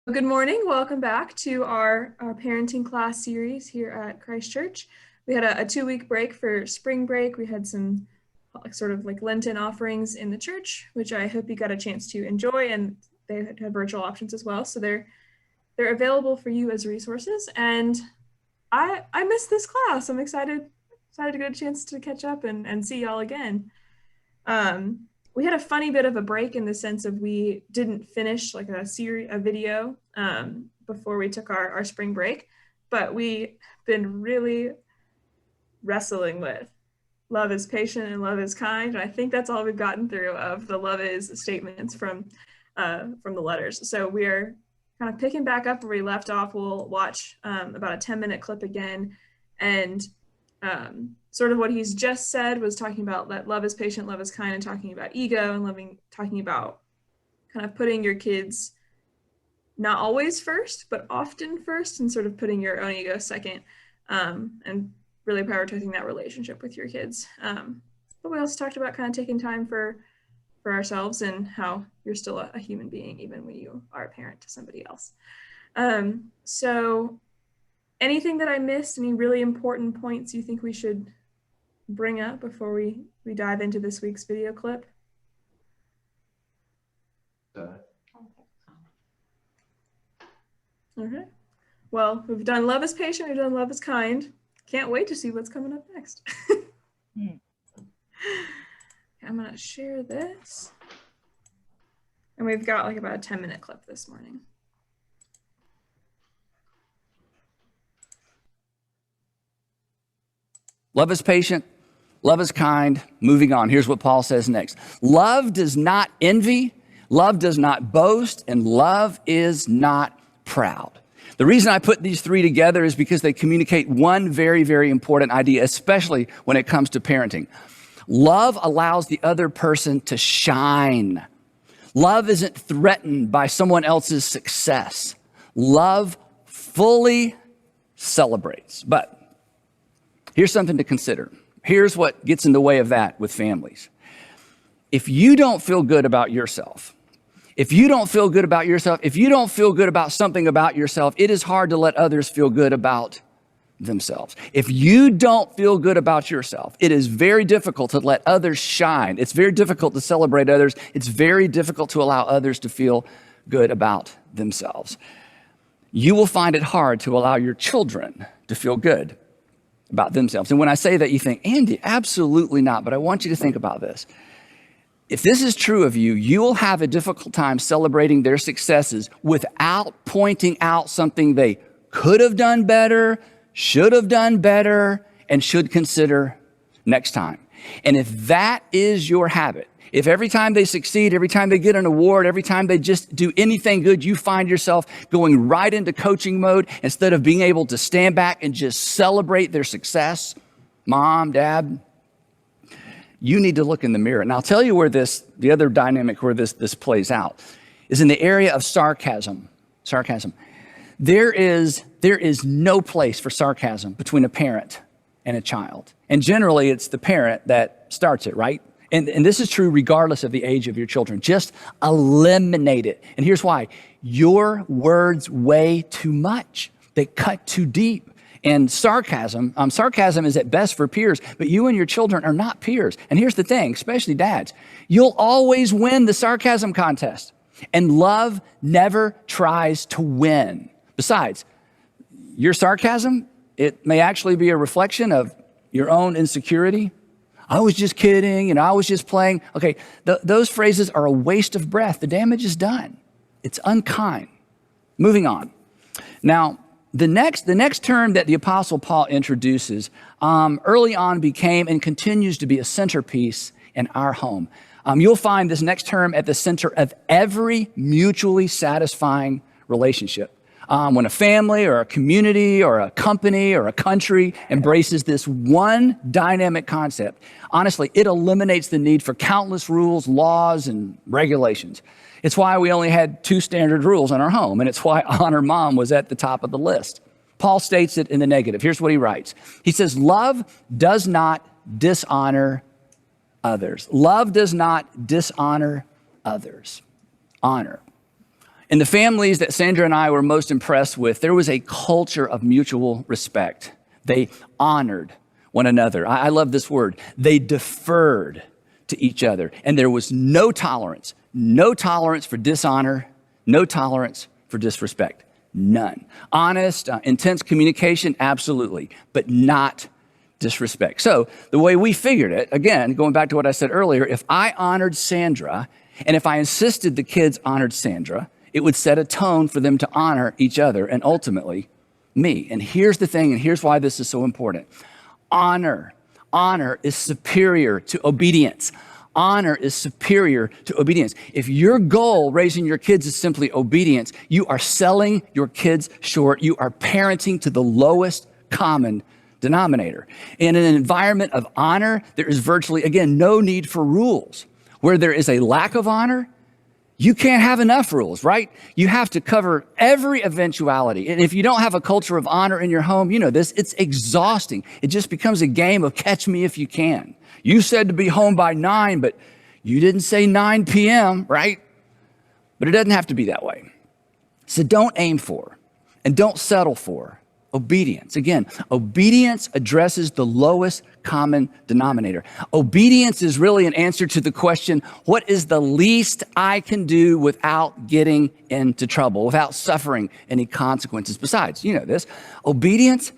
Good morning. Welcome back to our parenting class series here at Christ Church. We had a 2-week break for spring break. We had some sort of like Lenten offerings in the church, which I hope you got a chance to enjoy, and they had virtual options as well. So they're available for you as resources. And I missed this class. I'm excited to get a chance to catch up and see y'all again. We had a funny bit of a break in the sense of we didn't finish like a video before we took our spring break, but we've been really wrestling with love is patient and love is kind. And I think that's all we've gotten through of the love is statements from the letters. So we are kind of picking back up where we left off. We'll watch about a 10-minute clip again, and sort of what he's just said was talking about that love is patient, love is kind, and talking about ego and talking about kind of putting your kids not always first, but often first, and sort of putting your own ego second, and really prioritizing that relationship with your kids. But we also talked about kind of taking time for ourselves and how you're still a human being, even when you are a parent to somebody else. So anything that I missed, any really important points you think we should bring up before we dive into this week's video clip? Okay. Well, we've done love is patient, we've done love is kind. Can't wait to see what's coming up next. I'm gonna share this. And we've got like about a 10-minute clip this morning. Love is patient, love is kind. Moving on, here's what Paul says next. Love does not envy, love does not boast, and love is not proud. The reason I put these three together is because they communicate one very, very important idea, especially when it comes to parenting. Love allows the other person to shine. Love isn't threatened by someone else's success. Love fully celebrates. But here's something to consider. Here's what gets in the way of that with families. If you don't feel good about yourself, if you don't feel good about something about yourself, it is hard to let others feel good about themselves. If you don't feel good about yourself, it is very difficult to let others shine. It's very difficult to celebrate others. It's very difficult to allow others to feel good about themselves. You will find it hard to allow your children to feel good about themselves. And when I say that, you think, Andy, absolutely not. But I want you to think about this. If this is true of you, you'll have a difficult time celebrating their successes without pointing out something they could have done better, should have done better, and should consider next time. And if that is your habit, if every time they succeed, every time they get an award, every time they just do anything good, you find yourself going right into coaching mode instead of being able to stand back and just celebrate their success, mom, dad, you need to look in the mirror. And I'll tell you where the other dynamic where this plays out is in the area of sarcasm. There is no place for sarcasm between a parent and a child. And generally it's the parent that starts it, right? And this is true regardless of the age of your children. Just eliminate it. And here's why. Your words weigh too much. They cut too deep. And sarcasm is at best for peers, but you and your children are not peers. And here's the thing, especially dads, you'll always win the sarcasm contest. And love never tries to win. Besides, your sarcasm, it may actually be a reflection of your own insecurity. I was just kidding, I was just playing. Okay, those phrases are a waste of breath. The damage is done. It's unkind. Moving on. Now, the next term that the Apostle Paul introduces early on became and continues to be a centerpiece in our home. You'll find this next term at the center of every mutually satisfying relationship. When a family or a community or a company or a country embraces this one dynamic concept, honestly, it eliminates the need for countless rules, laws, and regulations. It's why we only had 2 standard rules in our home, and it's why honor mom was at the top of the list. Paul states it in the negative. Here's what he writes. He says, love does not dishonor others. Love does not dishonor others. Honor. In the families that Sandra and I were most impressed with, there was a culture of mutual respect. They honored one another. I love this word. They deferred to each other. And there was no tolerance for dishonor, no tolerance for disrespect, none. Honest, intense communication, absolutely, but not disrespect. So the way we figured it, again, going back to what I said earlier, if I honored Sandra and if I insisted the kids honored Sandra, it would set a tone for them to honor each other and ultimately me. And here's the thing, and here's why this is so important. Honor is superior to obedience. Honor is superior to obedience. If your goal raising your kids is simply obedience, you are selling your kids short. You are parenting to the lowest common denominator. In an environment of honor, there is virtually, again, no need for rules. Where there is a lack of honor, you can't have enough rules, right? You have to cover every eventuality. And if you don't have a culture of honor in your home, you know this, it's exhausting. It just becomes a game of catch me if you can. You said to be home by 9, but you didn't say 9 p.m., right? But it doesn't have to be that way. So don't aim for and don't settle for obedience. Again, obedience addresses the lowest common denominator. Obedience is really an answer to the question, what is the least I can do without getting into trouble, without suffering any consequences? Besides, you know this, obedience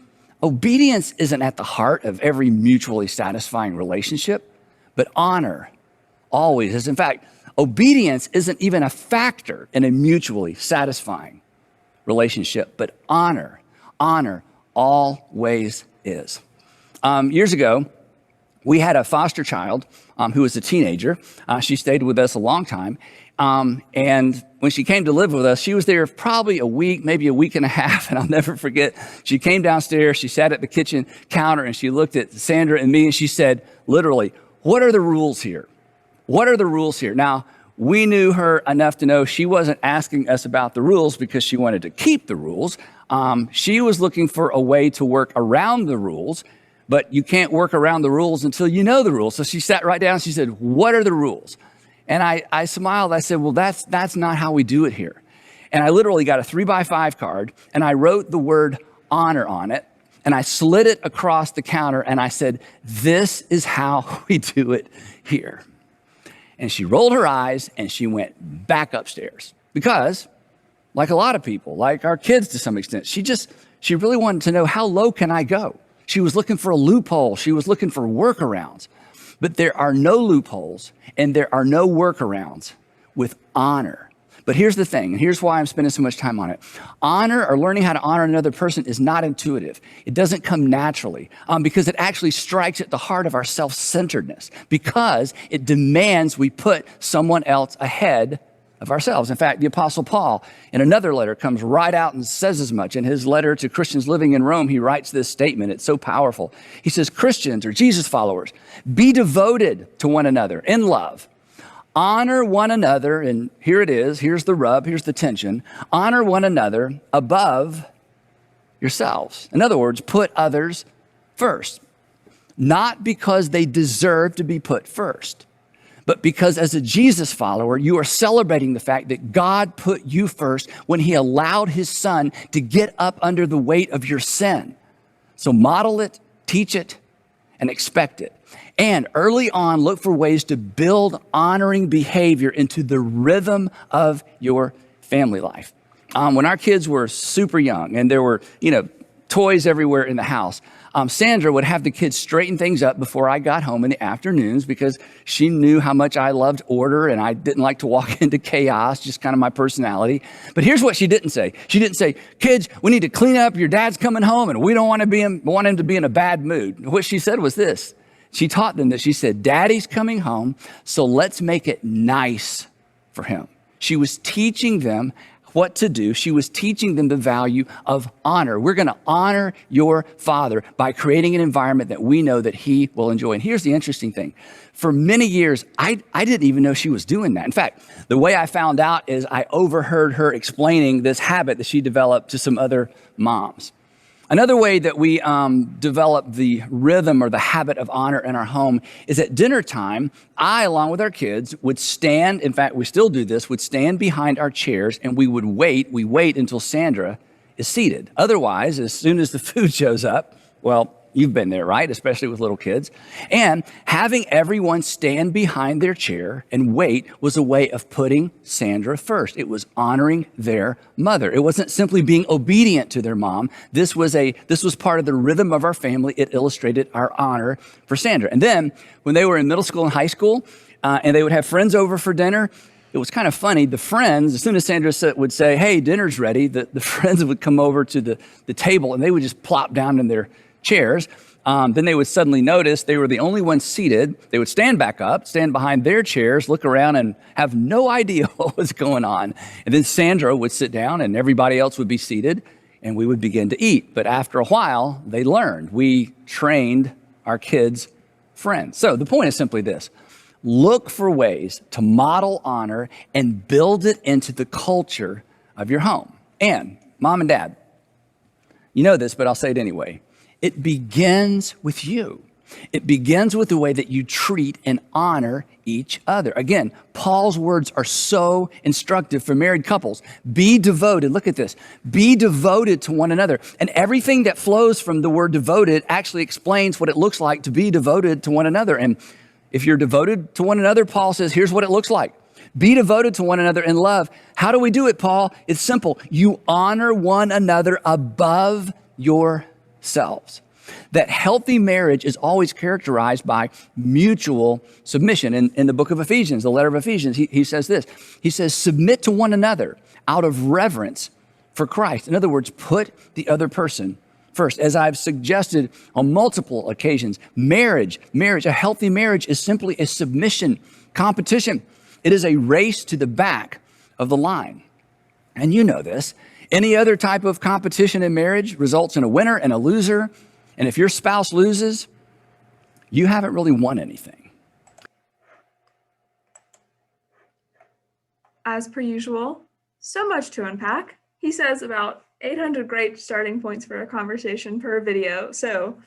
isn't at the heart of every mutually satisfying relationship, but honor always is. In fact, obedience isn't even a factor in a mutually satisfying relationship, but honor always is. Years ago, we had a foster child who was a teenager. She stayed with us a long time. And when she came to live with us, she was there probably a week, maybe a week and a half. And I'll never forget, she came downstairs, she sat at the kitchen counter and she looked at Sandra and me and she said, literally, what are the rules here? What are the rules here? Now, we knew her enough to know she wasn't asking us about the rules because she wanted to keep the rules. She was looking for a way to work around the rules, but you can't work around the rules until you know the rules. So she sat right down. She said, what are the rules? And I smiled. I said, well, that's not how we do it here. And I literally got a 3x5 card and I wrote the word honor on it and I slid it across the counter and I said, this is how we do it here. And she rolled her eyes and she went back upstairs because, like a lot of people, like our kids to some extent, she really wanted to know, how low can I go? She was looking for a loophole. She was looking for workarounds. But there are no loopholes and there are no workarounds with honor. But here's the thing, and here's why I'm spending so much time on it. Honor, or learning how to honor another person, is not intuitive. It doesn't come naturally because it actually strikes at the heart of our self-centeredness, because it demands we put someone else ahead of ourselves. In fact, the Apostle Paul, in another letter, comes right out and says as much. In his letter to Christians living in Rome, he writes this statement. It's so powerful. He says, Christians, or Jesus followers, be devoted to one another in love. Honor one another, and here it is, here's the rub, here's the tension. Honor one another above yourselves. In other words, put others first. Not because they deserve to be put first, but because as a Jesus follower, you are celebrating the fact that God put you first when he allowed his son to get up under the weight of your sin. So model it, teach it, and expect it. And early on, look for ways to build honoring behavior into the rhythm of your family life. When our kids were super young and there were, toys everywhere in the house, Sandra would have the kids straighten things up before I got home in the afternoons because she knew how much I loved order and I didn't like to walk into chaos, just kind of my personality. But here's what she didn't say. She didn't say, kids, we need to clean up. Your dad's coming home and we don't want him to be in a bad mood. What she said was this. She taught them that. She said, Daddy's coming home, so let's make it nice for him. She was teaching them what to do. She was teaching them the value of honor. We're going to honor your father by creating an environment that we know that he will enjoy. And here's the interesting thing. For many years, I didn't even know she was doing that. In fact, the way I found out is I overheard her explaining this habit that she developed to some other moms. Another way that we develop the rhythm or the habit of honor in our home is at dinner time, I, along with our kids, would stand, in fact, we still do this, would stand behind our chairs and we wait until Sandra is seated. Otherwise, as soon as the food shows up, well, you've been there, right? Especially with little kids. And having everyone stand behind their chair and wait was a way of putting Sandra first. It was honoring their mother. It wasn't simply being obedient to their mom. This was part of the rhythm of our family. It illustrated our honor for Sandra. And then when they were in middle school and high school, and they would have friends over for dinner, it was kind of funny. The friends, as soon as Sandra would say, hey, dinner's ready, the friends would come over to the table and they would just plop down in their chairs. Then they would suddenly notice they were the only ones seated. They would stand back up, stand behind their chairs, look around and have no idea what was going on. And then Sandra would sit down and everybody else would be seated and we would begin to eat. But after a while, they learned. We trained our kids' friends. So the point is simply this. Look for ways to model honor and build it into the culture of your home. And mom and dad, you know this, but I'll say it anyway. It begins with you. It begins with the way that you treat and honor each other. Again, Paul's words are so instructive for married couples. Be devoted. Look at this. Be devoted to one another. And everything that flows from the word devoted actually explains what it looks like to be devoted to one another. And if you're devoted to one another, Paul says, here's what it looks like. Be devoted to one another in love. How do we do it, Paul? It's simple. You honor one another above yourselves. That healthy marriage is always characterized by mutual submission. In the book of Ephesians, the letter of Ephesians, he says this. He says, submit to one another out of reverence for Christ. In other words, put the other person first. As I've suggested on multiple occasions, marriage, a healthy marriage is simply a submission competition. It is a race to the back of the line. And you know this. Any other type of competition in marriage results in a winner and a loser. And if your spouse loses, you haven't really won anything. As per usual, so much to unpack. He says about 800 great starting points for a conversation per video. So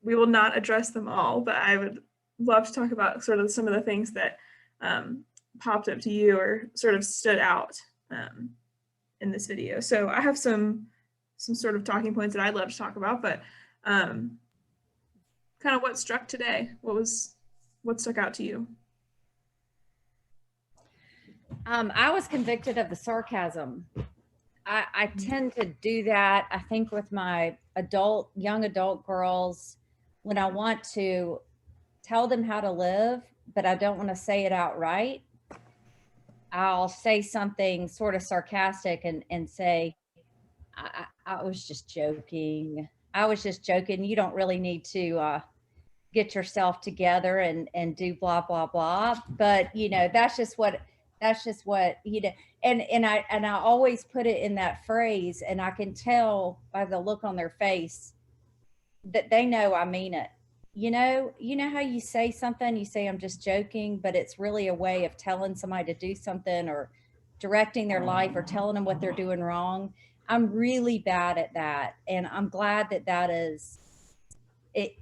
we will not address them all, but I would love to talk about sort of some of the things that popped up to you or sort of stood out in this video. So I have some sort of talking points that I'd love to talk about, but kind of what struck today. What stuck out to you? I was convicted of the sarcasm. I tend to do that, I think, with my young adult girls when I want to tell them how to live, but I don't want to say it outright. I'll say something sort of sarcastic and say, I was just joking. I was just joking. You don't really need to get yourself together and do blah, blah, blah. But, that's just what, and I always put it in that phrase, and I can tell by the look on their face that they know I mean it. You know how you say something, you say, I'm just joking, but it's really a way of telling somebody to do something or directing their life or telling them what they're doing wrong. I'm really bad at that. And I'm glad that is it.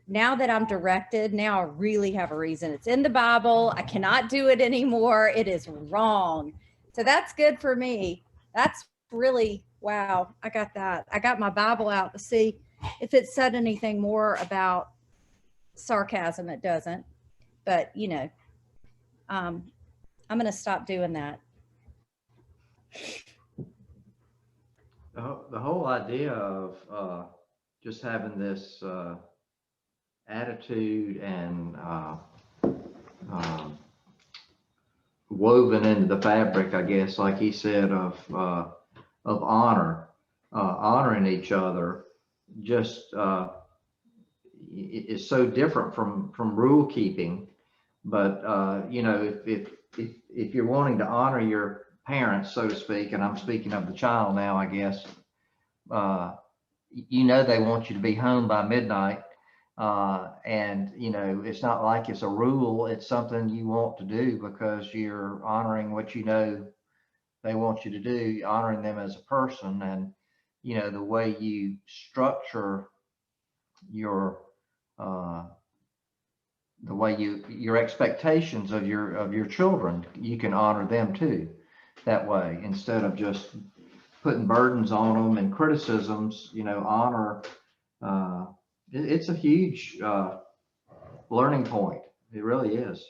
Now that I'm directed, now I really have a reason. It's in the Bible. I cannot do it anymore. It is wrong. So that's good for me. That's really, wow. I got that. I got my Bible out to see if it said anything more about sarcasm. It doesn't, but I'm going to stop doing that. The whole idea of just having this attitude and woven into the fabric, I guess, like he said, of honoring each other, just is so different from rule keeping. But if you're wanting to honor your parents, so to speak, and I'm speaking of the child now, I guess, they want you to be home by midnight. And it's not like it's a rule, it's something you want to do because you're honoring what they want you to do, honoring them as a person. And the way you structure your the way your expectations of your children, you can honor them too that way, instead of just putting burdens on them and criticisms. Honor, it's a huge learning point. It really is.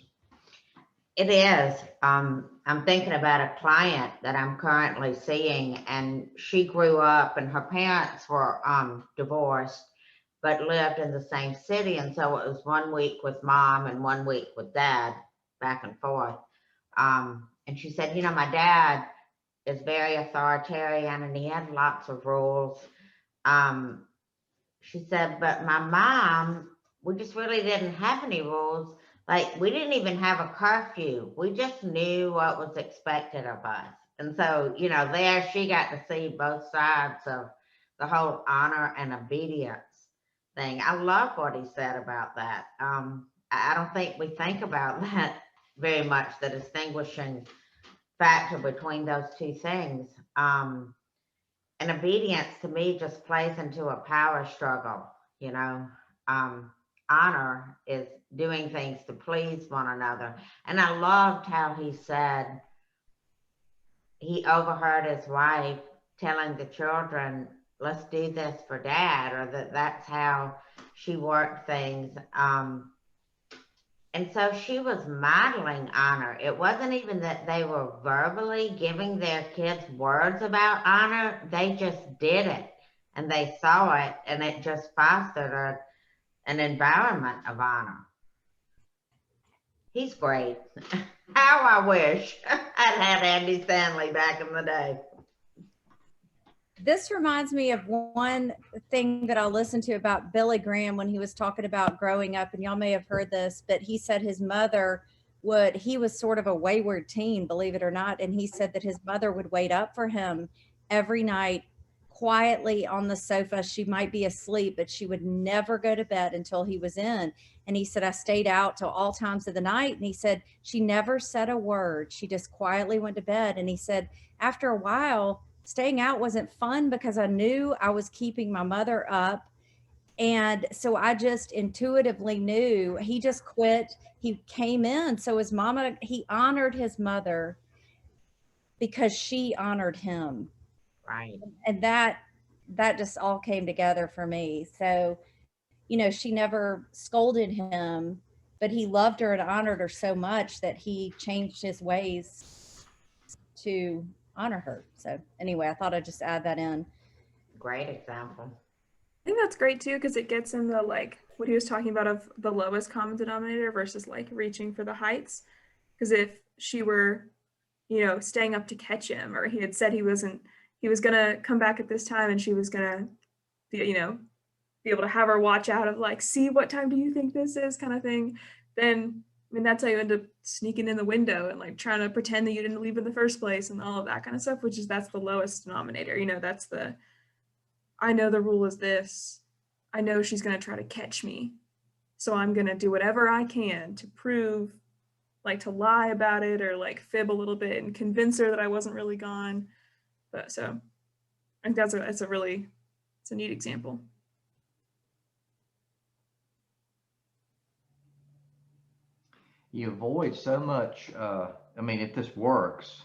It is. I'm thinking about a client that I'm currently seeing, and she grew up and her parents were divorced, but lived in the same city. And so it was 1 week with mom and 1 week with dad, back and forth. And she said, my dad is very authoritarian and he had lots of rules. She said, but my mom, we just really didn't have any rules. Like, we didn't even have a curfew. We just knew what was expected of us. And so, there she got to see both sides of the whole honor and obedience thing. I love what he said about that. I don't think we think about that very much, the distinguishing factor between those two things. And obedience to me just plays into a power struggle. Honor is doing things to please one another. And I loved how he said he overheard his wife telling the children, let's do this for dad, or that's how she worked things. And so she was modeling honor. It wasn't even that they were verbally giving their kids words about honor. They just did it, and they saw it, and it just fostered an environment of honor. He's great. How I wish I'd had Andy Stanley back in the day. This reminds me of one thing that I listened to about Billy Graham when he was talking about growing up, and y'all may have heard this, but he said his mother he was sort of a wayward teen, believe it or not, and he said that his mother would wait up for him every night quietly on the sofa. She might be asleep, but she would never go to bed until he was in. And he said, I stayed out till all times of the night. And he said, she never said a word. She just quietly went to bed. And he said, after a while, staying out wasn't fun because I knew I was keeping my mother up. And so I just intuitively knew. He just quit. He came in. So his mama, he honored his mother because she honored him. Right. And that just all came together for me. So, she never scolded him, but he loved her and honored her so much that he changed his ways to honor her. So anyway, I thought I'd just add that in. Great example. I think that's great too, because it gets into like what he was talking about of the lowest common denominator versus like reaching for the heights. Because if she were, staying up to catch him, or he had said he was gonna come back at this time, and she was gonna be able to have her watch out of like, see, what time do you think this is, kind of thing, then that's how you end up sneaking in the window and like trying to pretend that you didn't leave in the first place and all of that kind of stuff, that's the lowest denominator. That's I know the rule is this. I know she's going to try to catch me. So I'm going to do whatever I can to prove, like to lie about it or like fib a little bit and convince her that I wasn't really gone. But so I think it's a neat example. You avoid so much. If this works,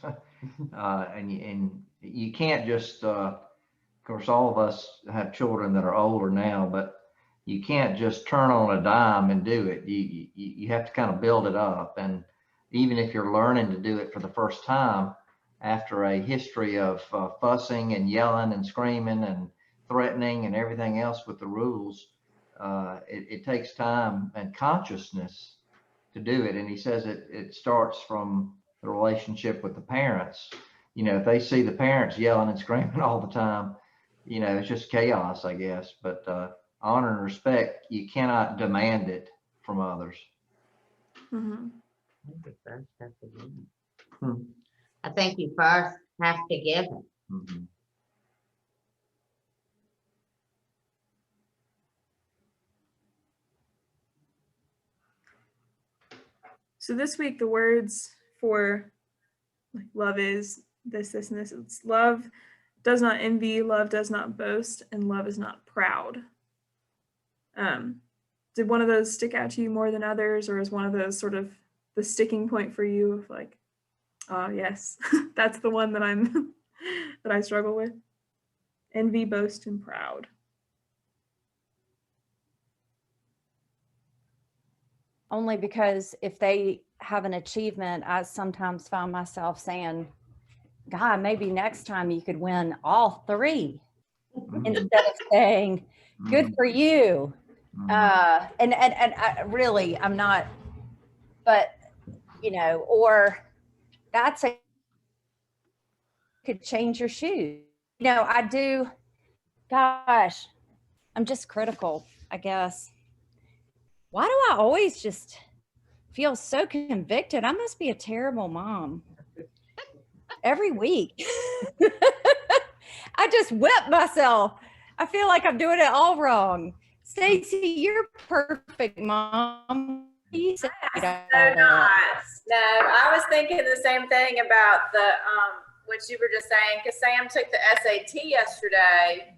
and you can't just. Of course, all of us have children that are older now, but you can't just turn on a dime and do it. You have to kind of build it up, and even if you're learning to do it for the first time, after a history of fussing and yelling and screaming and threatening and everything else with the rules, it takes time and consciousness to do it. And he says it starts from the relationship with the parents. If they see the parents yelling and screaming all the time, it's just chaos, I guess. But honor and respect, you cannot demand it from others. Mm-hmm. I think you first have to give it. Mm-hmm. So this week, the words for like love is this, and this. It's love does not envy, love does not boast, and love is not proud. Did one of those stick out to you more than others, or is one of those sort of the sticking point for you of like, oh yes, that's the one that I'm that I struggle with? Envy, boast, and proud. Only because if they have an achievement, I sometimes find myself saying, God, maybe next time you could win all three instead of saying, good for you. And I really, I'm not, but you know, or that's a could change your shoes. You know, I do, gosh, I'm just critical, I guess. Why do I always just feel so convicted? I must be a terrible mom. Every week. I just whip myself. I feel like I'm doing it all wrong. Stacey, you're perfect, Mom. You said So not. No, I was thinking the same thing about the what you were just saying, because Sam took the SAT yesterday,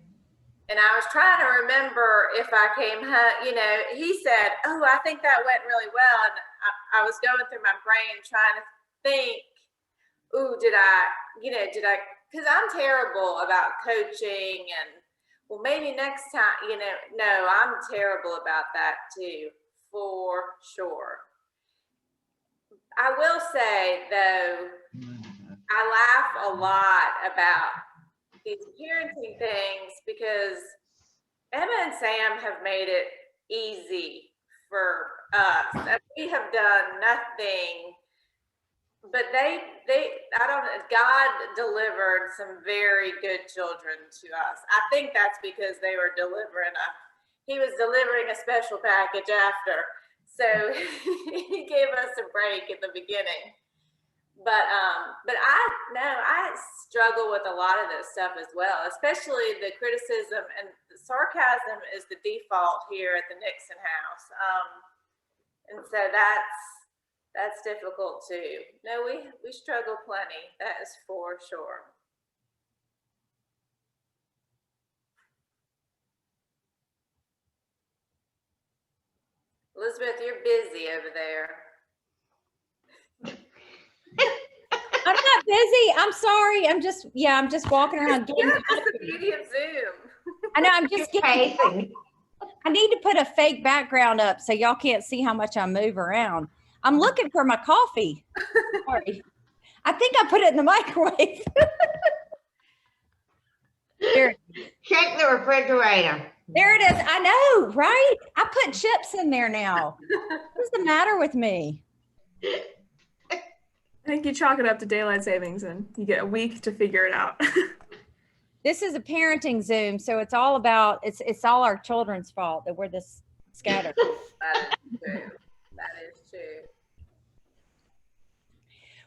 and I was trying to remember if I came home. You know, he said, "Oh, I think that went really well," and I was going through my brain trying to think, "Ooh, did I? Because I'm terrible about coaching and." Well, maybe next time, you know, no, I'm terrible about that too, for sure. I will say, though, I laugh a lot about these parenting things because Emma and Sam have made it easy for us. And we have done nothing. But I don't know, God delivered some very good children to us. I think that's because they were he was delivering a special package after. So he gave us a break in the beginning. But I struggle with a lot of this stuff as well, especially the criticism, and the sarcasm is the default here at the Nixon house. And so that's difficult too. No, we struggle plenty. That is for sure. Elizabeth, you're busy over there. I'm not busy. I'm sorry. I'm just walking around. That's the beauty of Zoom. I know. I'm just getting. I need to put a fake background up so y'all can't see how much I move around. I'm looking for my coffee. Sorry. I think I put it in the microwave. There. Check the refrigerator. There it is. I know, right? I put chips in there now. What's the matter with me? I think you chalk it up to daylight savings and you get a week to figure it out. This is a parenting Zoom, so it's all about, it's all our children's fault that we're this scattered. That is true. That is true.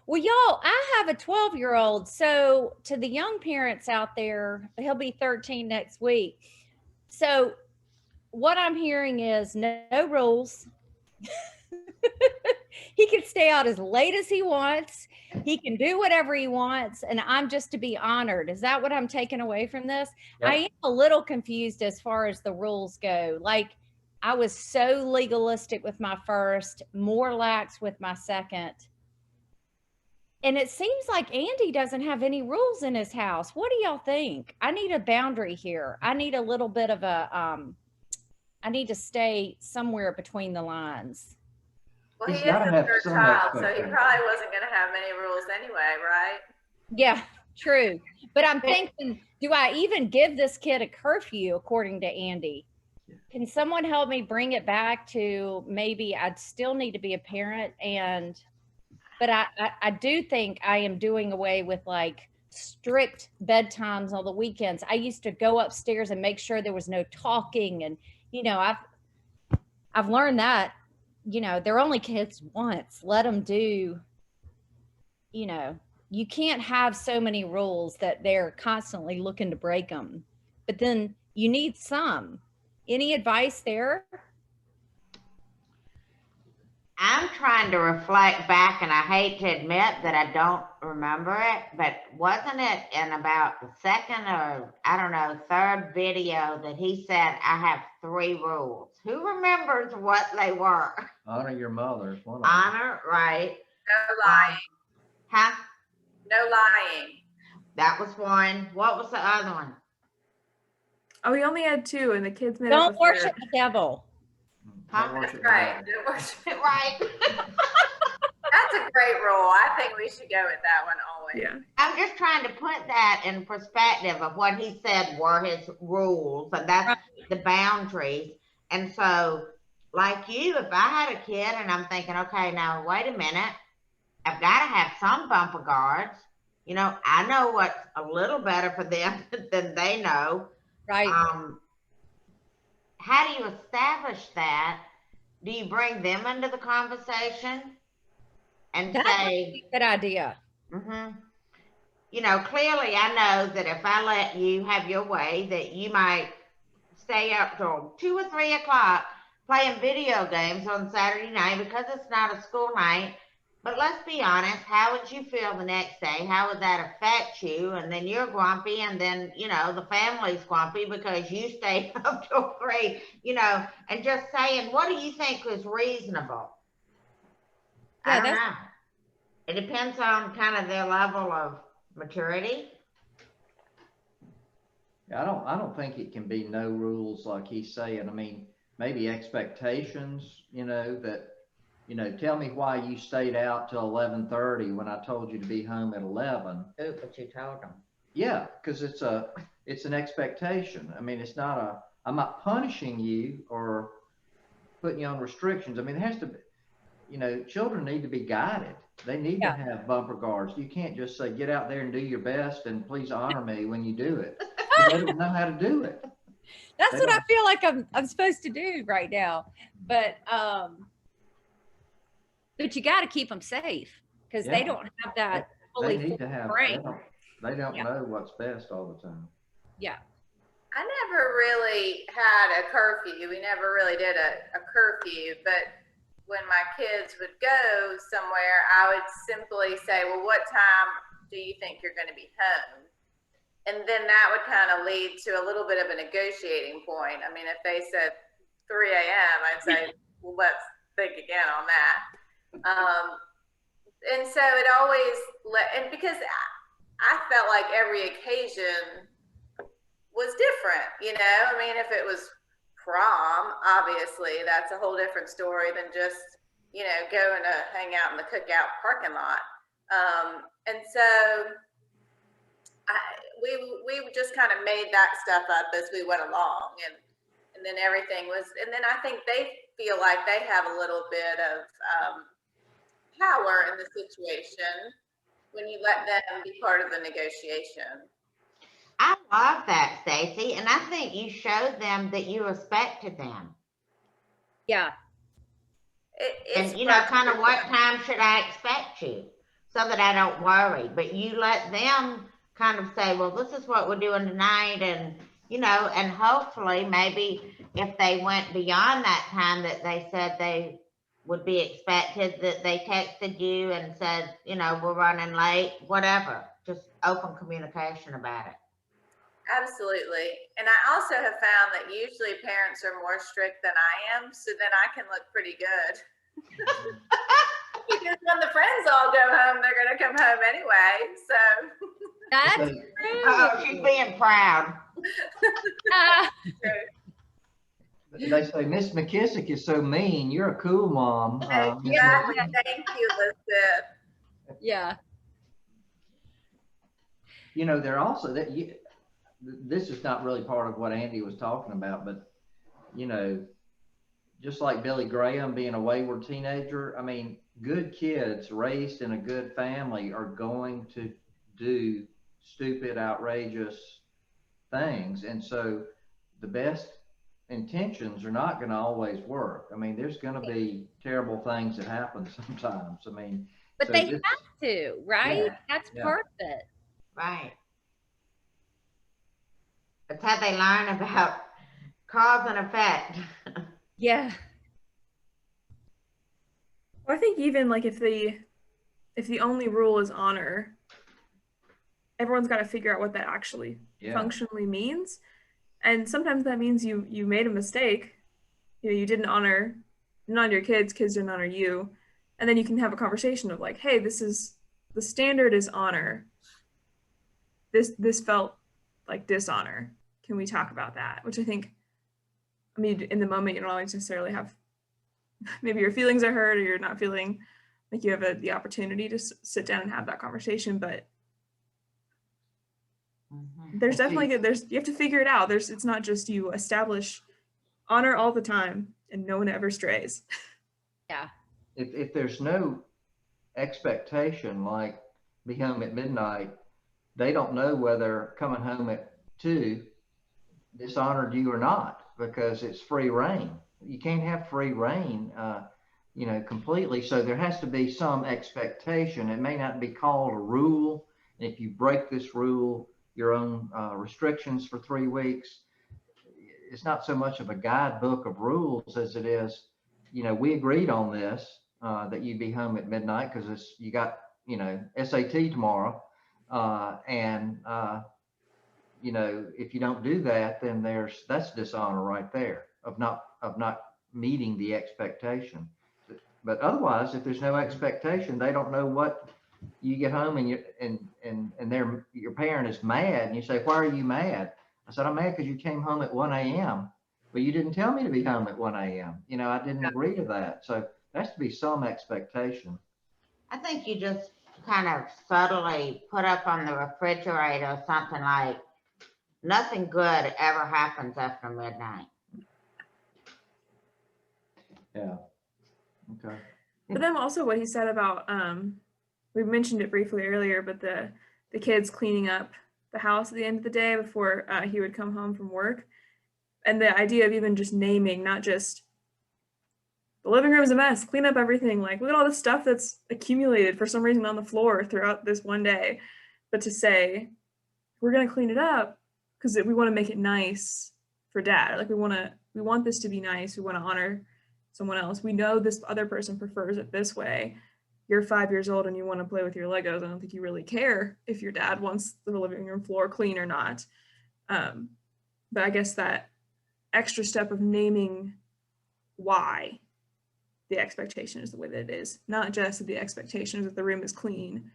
Well, y'all, I have a 12-year-old. So to the young parents out there, he'll be 13 next week. So what I'm hearing is no rules. He can stay out as late as he wants. He can do whatever he wants. And I'm just to be honored. Is that what I'm taking away from this? Yep. I am a little confused as far as the rules go. Like, I was so legalistic with my first, more lax with my second. And it seems like Andy doesn't have any rules in his house. What do y'all think? I need a boundary here. I need a little bit of a, I need to stay somewhere between the lines. Well, He's he is gotta the have third some child, so he expectation. probably wasn't going to have many rules anyway, right? Yeah, true. But I'm thinking, do I even give this kid a curfew according to Andy? Can someone help me bring it back to maybe I'd still need to be a parent but I do think I am doing away with like strict bedtimes on the weekends. I used to go upstairs and make sure there was no talking. And, you know, I've learned that, you know, they're only kids once. Let them do, you know, you can't have so many rules that they're constantly looking to break them. But then you need some. Any advice there? I'm trying to reflect back, and I hate to admit that I don't remember it, but wasn't it in about the second or, I don't know, third video that he said, I have 3 rules? Who remembers what they were? Honor your mother is one of them. Honor, right? No lying. Huh? No lying. That was one. What was the other one? Oh, we only had 2, and the kids made up Don't a worship third. the devil. Huh? Don't worship the Right. devil. Don't worship- Right. That's a great rule. I think we should go with that one always. Yeah. I'm just trying to put that in perspective of what he said were his rules, and that's the boundaries. And so, like you, if I had a kid and I'm thinking, okay, now wait a minute, I've got to have some bumper guards. You know, I know what's a little better for them than they know. Right. How do you establish that? Do you bring them into the conversation and That's say, a good idea. you know, clearly I know that if I let you have your way, that you might stay up till 2 or 3 o'clock playing video games on Saturday night because it's not a school night. But let's be honest, how would you feel the next day? How would that affect you? And then you're grumpy, and then, you know, the family's grumpy because you stayed up till 3, you know, and just saying, what do you think is reasonable? I don't know. It depends on kind of their level of maturity. I don't think it can be no rules like he's saying. I mean, maybe expectations, you know, that, you know, tell me why you stayed out till 11:30 when I told you to be home at 11. Ooh, but you told them. Yeah, because it's an expectation. I mean, it's not I'm not punishing you or putting you on restrictions. I mean, it has to be, you know, children need to be guided. They need to have bumper guards. You can't just say, get out there and do your best and please honor me when you do it. They don't know how to do it. That's what I feel like I'm supposed to do right now. But you got to keep them safe because they don't have that fully They need to have, brain. they don't know what's best all the time. Yeah. I never really had a curfew. We never really did a curfew, but when my kids would go somewhere, I would simply say, well, what time do you think you're going to be home? And then that would kind of lead to a little bit of a negotiating point. I mean, if they said 3 a.m., I'd say, well, let's think again on that. And so it always, and because I felt like every occasion was different, you know? I mean, if it was prom, obviously, that's a whole different story than just, you know, going to hang out in the cookout parking lot. And so we just kind of made that stuff up as we went along, and then everything was, and then I think they feel like they have a little bit of power in the situation when you let them be part of the negotiation. I love that, Stacy, and I think you showed them that you respected them. Yeah. And you know, kind of what time should I expect you, so that I don't worry. But you let them kind of say, well, this is what we're doing tonight, and you know, and hopefully maybe if they went beyond that time that they said they would be expected, that they texted you and said, you know, we're running late, whatever. Just open communication about it. Absolutely. And I also have found that usually parents are more strict than I am, so then I can look pretty good. Because when the friends all go home, they're going to come home anyway. So That's true. Oh, she's being proud. They say, Miss McKissick is so mean. You're a cool mom. exactly. Thank you, Elizabeth. Yeah. You know, they're also that this is not really part of what Andy was talking about, but you know, just like Billy Graham being a wayward teenager, I mean, good kids raised in a good family are going to do stupid, outrageous things. And so the best intentions are not going to always work. I mean, there's going to be terrible things that happen sometimes. I mean, but so they have to, right? Yeah, That's part of it. Right. That's how they learn about cause and effect. Yeah. Well, I think even like if the only rule is honor, everyone's got to figure out what that actually functionally means. And sometimes that means you made a mistake. You didn't honor your kids didn't honor you. And then you can have a conversation of like, hey, the standard is honor. This felt like dishonor. Can we talk about that? Which I think, I mean, in the moment, you don't always necessarily have, maybe your feelings are hurt or you're not feeling like you have the opportunity to sit down and have that conversation. But there's definitely, you have to figure it out. It's not just you establish honor all the time and no one ever strays. Yeah. If there's no expectation, like be home at midnight, they don't know whether coming home at 2 dishonored you or not, because it's free reign. You can't have free reign, completely. So there has to be some expectation. It may not be called a rule. And if you break this rule, your own restrictions for 3 weeks, it's not so much of a guidebook of rules as it is, we agreed on this, that you'd be home at midnight because you got, SAT tomorrow. If you don't do that, then that's dishonor right there of not meeting the expectation. But otherwise, if there's no expectation, they don't know what. You get home and your parent is mad, and you say, "Why are you mad?" I said, "I'm mad because you came home at 1 a.m. but you didn't tell me to be home at 1 a.m. I didn't agree to that." So there has to be some expectation. I think you just kind of subtly put up on the refrigerator something like, nothing good ever happens after midnight. Yeah. Okay. But then also what he said about, we mentioned it briefly earlier, but the kids cleaning up the house at the end of the day before he would come home from work. And the idea of even just naming, not just the living room is a mess, clean up everything. Like, look at all the stuff that's accumulated for some reason on the floor throughout this one day. But to say, we're going to clean it up because we want to make it nice for dad. Like we want this to be nice. We want to honor someone else. We know this other person prefers it this way. You're 5 years old and you want to play with your Legos. I don't think you really care if your dad wants the living room floor clean or not. But I guess that extra step of naming why the expectation is the way that it is, not just that the expectation is that the room is clean,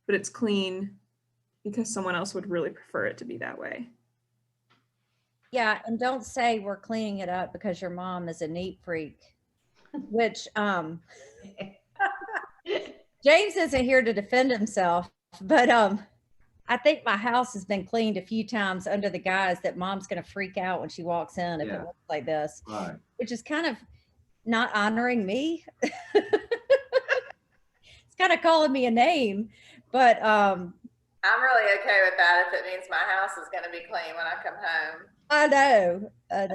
but it's clean because someone else would really prefer it to be that way. Yeah, and don't say we're cleaning it up because your mom is a neat freak, which James isn't here to defend himself, but I think my house has been cleaned a few times under the guise that mom's going to freak out when she walks in if it looks like this, right. Which is kind of not honoring me. It's kind of calling me a name, but I'm really okay with that if it means my house is going to be clean when I come home. I know. But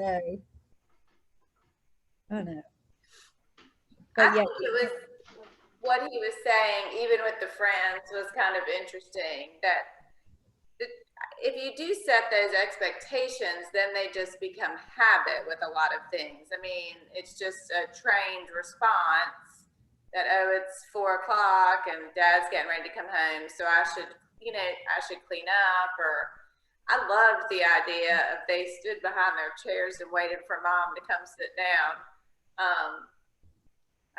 I think it was what he was saying, even with the friends, was kind of interesting. That if you do set those expectations, then they just become habit with a lot of things. I mean, it's just a trained response that, oh, it's 4 o'clock and dad's getting ready to come home, so I should clean up. Or I loved the idea of they stood behind their chairs and waited for mom to come sit down.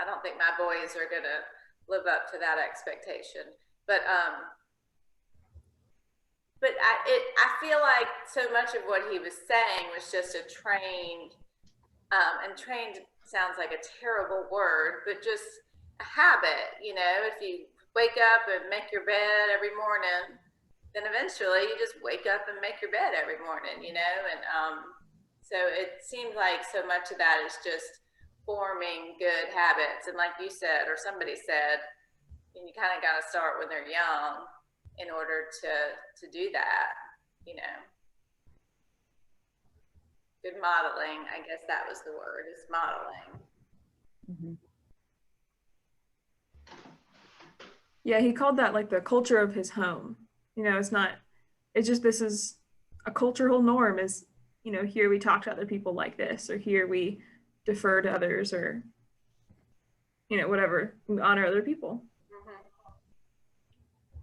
I don't think my boys are going to live up to that expectation, but I feel like so much of what he was saying was just a trained, and trained sounds like a terrible word, but just a habit. If you wake up and make your bed every morning, then eventually you just wake up and make your bed every morning, and so it seems like so much of that is just forming good habits. And like you said, or somebody said, you kind of got to start when they're young in order to do that, Good modeling, I guess that was the word, is modeling. Mm-hmm. Yeah, he called that like the culture of his home. It's just, this is a cultural norm is, here we talk to other people like this, or here we defer to others, or whatever, we honor other people. Mhm.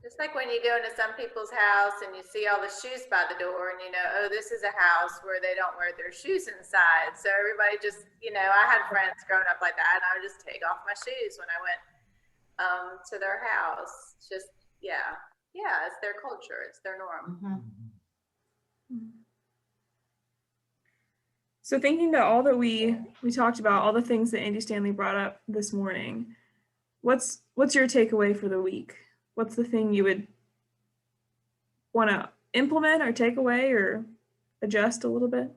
Just like when you go into some people's house and you see all the shoes by the door and oh, this is a house where they don't wear their shoes inside. So everybody just, I had friends growing up like that, and I would just take off my shoes when I went to their house. It's just, yeah, it's their culture, it's their norm. So thinking about all that we talked about, all the things that Andy Stanley brought up this morning, what's your takeaway for the week? What's the thing you would want to implement or take away or adjust a little bit?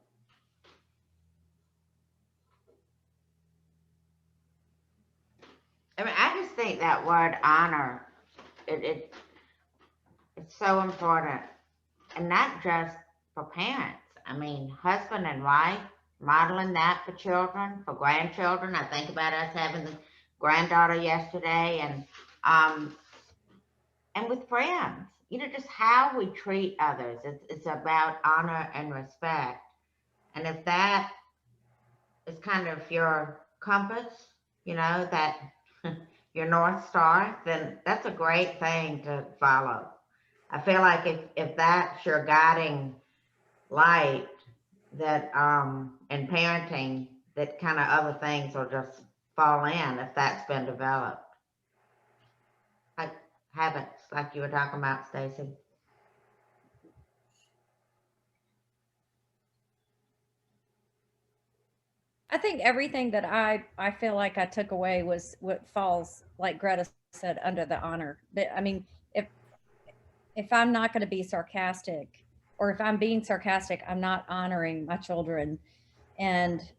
I mean, I just think that word honor, it's so important, and not just for parents. I mean, husband and wife, modeling that for children, for grandchildren. I think about us having the granddaughter yesterday, and with friends, just how we treat others. It's about honor and respect. And if that is kind of your compass, that your North Star, then that's a great thing to follow. I feel like if that's your guiding light, that in parenting, that kind of other things will just fall in if that's been developed. Like habits, like you were talking about, Stacy. I think everything that I feel like I took away was what falls, like Greta said, under the honor. I mean, if I'm not going to be sarcastic, or if I'm being sarcastic, I'm not honoring my children.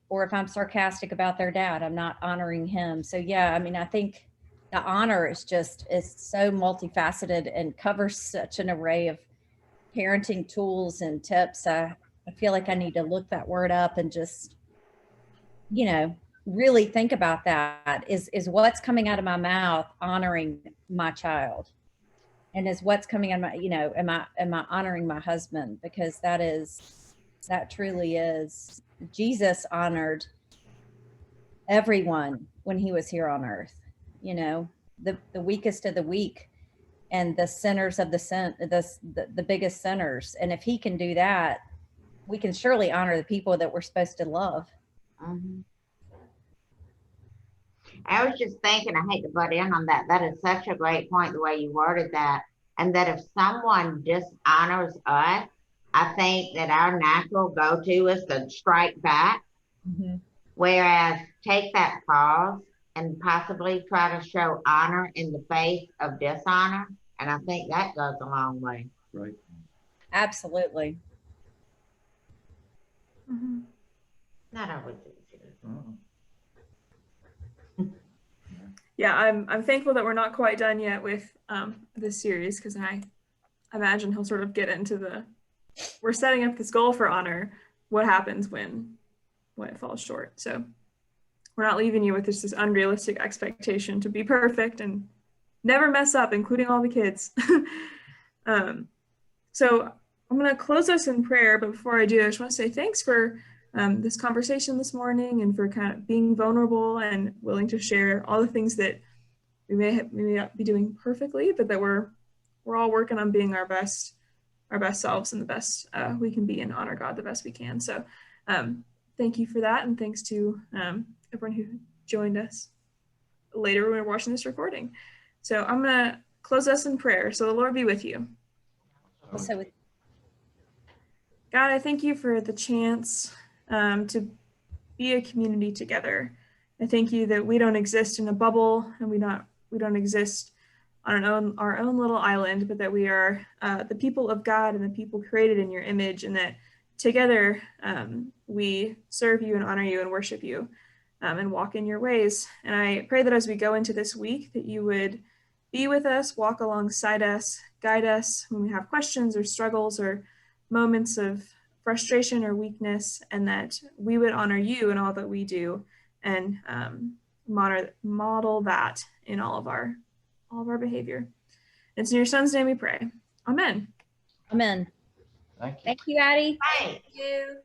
Or if I'm sarcastic about their dad, I'm not honoring him. So yeah, I mean, I think the honor is so multifaceted and covers such an array of parenting tools and tips. I feel like I need to look that word up and just, really think about that. Is what's coming out of my mouth honoring my child? And is what's coming out of my, am I honoring my husband? Because that truly is. Jesus honored everyone when he was here on earth, the weakest of the weak and the sinners of the biggest sinners. And if he can do that, we can surely honor the people that we're supposed to love. Mm-hmm. I was just thinking, I hate to butt in on that. That is such a great point, the way you worded that. And that if someone dishonors us, I think that our natural go-to is to strike back. Mm-hmm. Whereas take that pause and possibly try to show honor in the face of dishonor. And I think that goes a long way. Right. Absolutely. Mm-hmm. Not always easy. Yeah, I'm thankful that we're not quite done yet with this series, because I imagine he'll sort of get into we're setting up this goal for honor. What happens when it falls short? So we're not leaving you with this unrealistic expectation to be perfect and never mess up, including all the kids. So I'm going to close us in prayer, but before I do, I just want to say thanks for this conversation this morning, and for kind of being vulnerable and willing to share all the things that we may not be doing perfectly, but that we're all working on being our best selves and the best we can be, and honor God the best we can. So thank you for that, and thanks to everyone who joined us later when we're watching this recording. So I'm going to close us in prayer. So the Lord be with you. Also, God, I thank you for the chance to be a community together. I thank you that we don't exist in a bubble, and we don't exist on our own little island, but that we are the people of God and the people created in your image, and that together we serve you and honor you and worship you and walk in your ways. And I pray that as we go into this week, that you would be with us, walk alongside us, guide us when we have questions or struggles or moments of frustration or weakness, and that we would honor you in all that we do, and model that in all of our behavior. It's in your son's name we pray. Amen. Amen. Thank you. Thank you, Addie. Thanks. Thank you.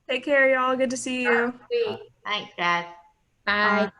Take care, y'all. Good to see you. Bye. Thanks, guys. Bye.